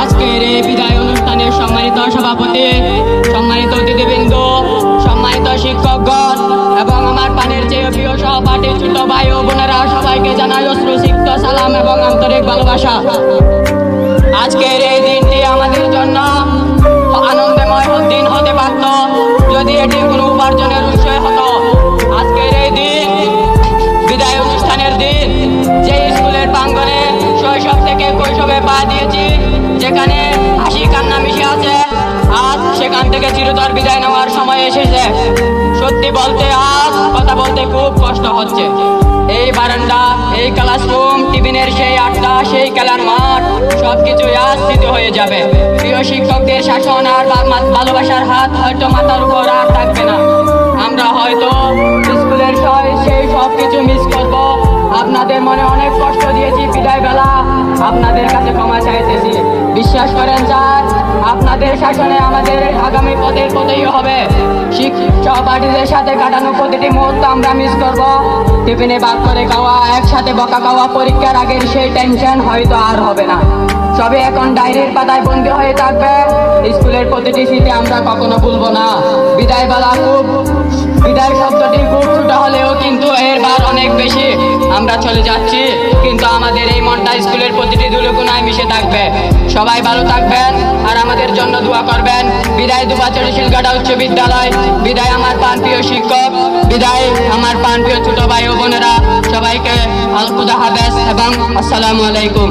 আজকের এই বিদায় অনুষ্ঠানের সম্মানিত সভাপতি, সম্মানিত অতিথিবৃন্দ, সম্মানিত শিক্ষকগণ এবং আমার পানের চেয়ে প্রিয় সহপাঠী ছোট ভাই ও বোনেরা, সবাইকে জানাই অশ্রুসিক্ত সালাম এবং আন্তরিক ভালোবাসা। আজকের এই দিনটি আমাদের জন্য আনন্দময় দিন হতে পারত যদি এটি কোনো উপার্জনের উৎস হতো। আজকের এই দিন বিদায় অনুষ্ঠানের দিন, যে স্কুলের প্রাঙ্গণে শৈশব থেকে কৈশোরে পা দিয়েছি, যেখানে হাসি কান্না মিশে আছে, আজ সেখান থেকে চিরতর বিদায় নেওয়ার সময় এসেছে। সত্যি বলতে আজ কথা বলতে খুব কষ্ট হচ্ছে। এই বারান্দা, এই ক্লাসরুম, টিফিনের সেই আড্ডা, সেই খেলার মাঠ, সবকিছু আজ স্মৃতি হয়ে যাবে। প্রিয় শিক্ষকদের শাসন আর ভালোবাসার হাত হয়তো মাথার উপর আর থাকবে না। আমরা হয়তো স্কুলের সেই সব কিছু মিস করব। আপনাদের মনে অনেক কষ্ট দিয়েছি বিদায় বেলা, আপনাদের কাছে ক্ষমা চাইতেছি। বিশ্বাস করেন স্যার, আপনাদের শাসনে আমাদের আগামী পথের পথেই হবে। সহপাঠীদের সাথে কাটানো প্রতিটি মুহূর্ত আমরা মিস করব। টিফিনে ভাগ করে খাওয়া, একসাথে বকা খাওয়া, পরীক্ষার আগের সেই টেনশন হয়তো আর হবে না। সবে এখন ডায়েরির পাতায় বন্দী হয়ে থাকবে। স্কুলের প্রতিটি স্মৃতি আমরা কখনো ভুলবো না। বিদায় শব্দটি খুব ছোট হলেও কিন্তু এর বার অনেক বেশি। আমরা চলে যাচ্ছি, কিন্তু আমাদের এই মনটা স্কুলের প্রতিটি দুলুকুনায় মিশে থাকবে। সবাই ভালো থাকবেন আর আমাদের জন্য দোয়া করবেন। বিদায় দুবাচড়ি শিলগাটা উচ্চ বিদ্যালয়, বিদায় আমার প্রাণপ্রিয় শিক্ষক, বিদায় আমার প্রাণপ্রিয় ছোট ভাই ও বোনেরা, সবাইকে খুদা হাফেজ এবং আসসালামু আলাইকুম।